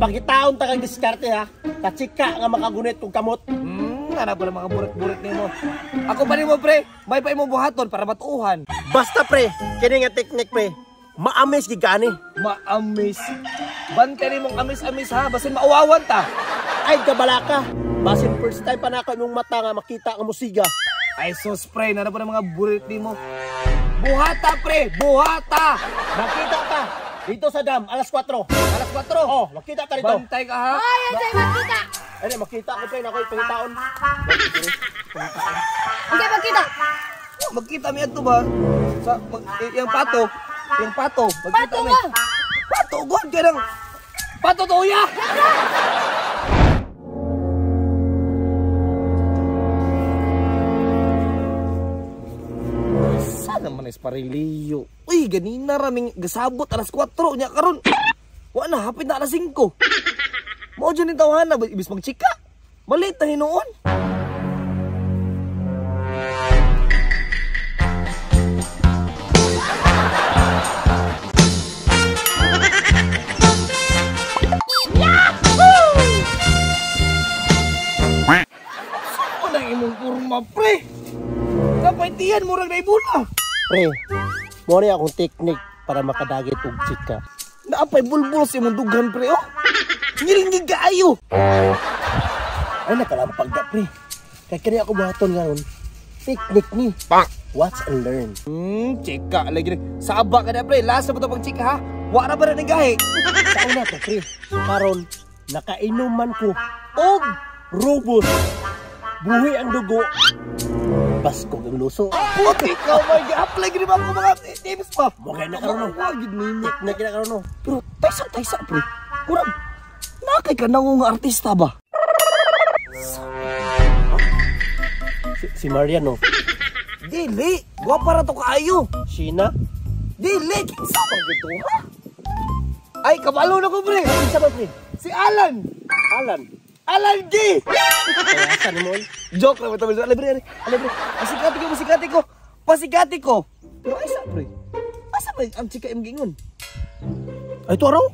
pagitaon ta kang diskarte ha. Katsika nga makagunit kung kamot. Ano pala mga burit-burit nimo. Ako pa nimo pre, may pa imo buhaton para matuuhan. Basta pre, kini nga teknik pre. Maamis gigani. Maamis. Bante nimong amis-amis ha, basin mauwawan ta. Ay kabalaka. Basin first time pa nako imong mata nga makita nga musiga. Ay sus pre, ano pa mga burit nimo. Buhata pre, buhata. Makita ka dito sa dam alas 4. Alas 4. Oh, makita ka dito. Bantay ka ha. Ay, ay, makita. Ay, makita ko pre nako pangitaon. Okay, makita. Magkita mi adto ba? Sa yung pato. Yung pato. Pato nga. Pato god ka nang. Pato tuya. Sana man is pariliyo. Uy, ganina raming gasabot alas 4 nya karon. Wa na hapit na alas 5. Mao dyan yung tawahan na ibis magchika. Malit na hinuon. Saan na imong kurma, pre? Kapaitiyan mo rin na ibula. Pre, mo rin akong teknik para makadagit og chika. Naapay bulbul sa imong dughan, pre, oh. Ngiling kaayo. Ay nakalampag na pre. Kaya kini ako buhaton ngayon. Teknik ni. Watch and learn. Chika lagi. Saba ka na, pre. Lasa mo to pag chika, ha? Wa na ba na gahi? Saan na to pre? Karon nakainuman ko og robot. Buhi ang dugo. Basko ang luso. Puti ka, oh my God. Apply gini ba ako mga tips pa? Mugay na karon no. Wagid ni. Teknik na karon no. Pero taysa, pre. Kurang. Nakay ka nang nga artista ba? Si Mariano. Dili. Guwapa ra to kaayo. Sheena. Dili. Kinsa man gito, ha? Ay, kabalo na ko, pre. Kinsa ba pre? Si Alan. Alan. Alan G. Kaya saan mo? Joke lang ito. Alibre. Pasigati ko. Pasigati ko. Pero ay sa, pre. Asa ba ang chika imgingon? Ay to araw?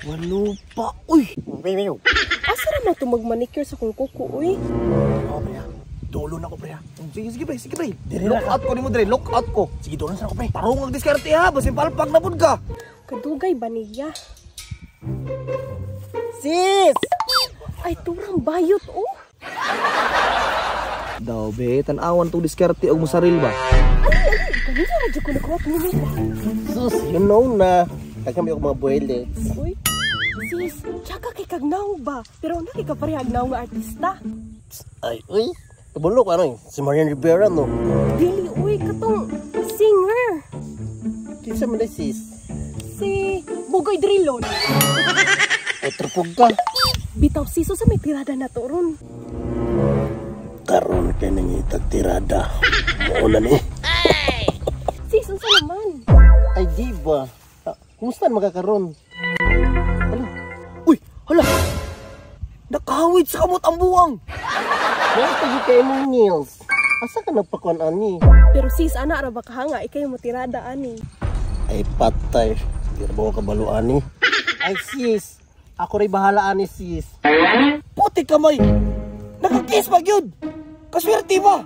Walo pa. Uy. Asa naman ito mag-manicure sa kong kuko, uy? Oh pre. Dolo na ko pre. Sige, pre. Dire Lock out ko ni mo, Dre. Lock out ko. Sige dolo na ko pre. Tarong mag-diskarte, ha. Basin palpag na pud ka. Kadugay ba niya? Sis! Ay, turang bayot, oh. Daw, be. Tanawan to diskarte og musaril ba? Ali. Kanina na dyan ko nakuha tumimita. Sus, you know na. Kagami ako mga boilets. Uy, sis, tsaka kay kagnaw ba? Pero hindi ka pareha agnaw nga artista. Ay, uy. Kabulok ano eh. Si Marian Rivera no. Dili, uy, katong singer. Kinsa man na sis? Si Bugoy Drilon. O trupog ka. Bitaw siso sa may tirada na to ron. Karon kay nangitag tirada. Muna ni. Sis, unsa naman? Ay di ba? Kumusta magkakaroon? Uy, hala. Nakahawid sa kamot ang buwang. Yan tagi kay mong nails. Asa ka nagpakuan ani? Pero sis, ana ra ba kahanga ikay mo tirada ani. Ay patay. Di ba ko kabalo ani? Ay sis. Ako rin bahala ani sis. Puti kamay. Nakakiss ba yun? Kaswerte ba?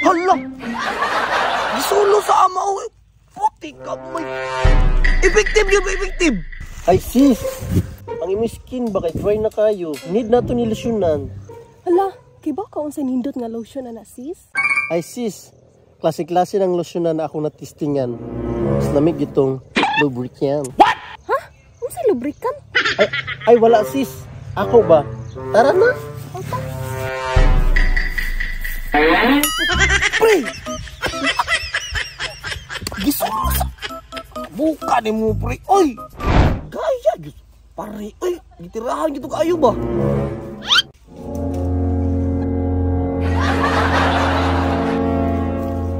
Hala. Gisulo sa ama o. Puti kamay. Effective yun ba? Effective? Ay sis. Ang imong skin ba kay dry na kayo? Need na to nilusyonan. Hala, kay ba ka unsa nindot nga lotion ana sis? Ay sis. Klase-klase ng lotion na ako natistingan. Mas lamig itong lubricant. Ha? Unsa lubricant? Ay wala sis. Ako ba? Tara na. Pre! Gisulo sa buka ni mo, pre. Oy! Gaya, Diyos. Pare, oy. Gitirahan gito kayo ba?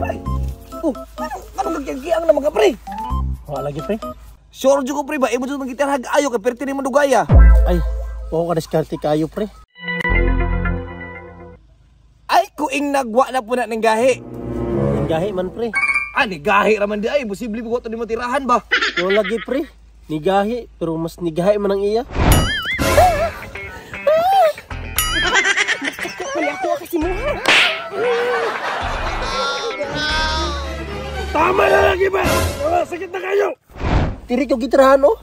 Pre! Oh, anong nagkiyagiang na mga pre? Wala lagi pre. Sure dyo ko, pre ba? Imo dyo magitirahan kayo kay perti ni mo dugaya. Ay, oo ka diskarte kayo pre. Ay, kung ing nagwa na po na ng gahi. Nigahi man pre. Ni gahi raman di ay. Posible po ko ito di matirahan ba? Pero lagi pre. Nigahi. Pero mas nigahi man ang iya. Kaya ako kasi mo. Tama na lagi ba? Wala, sakit na kayo. Tiri ko gitarahan oh.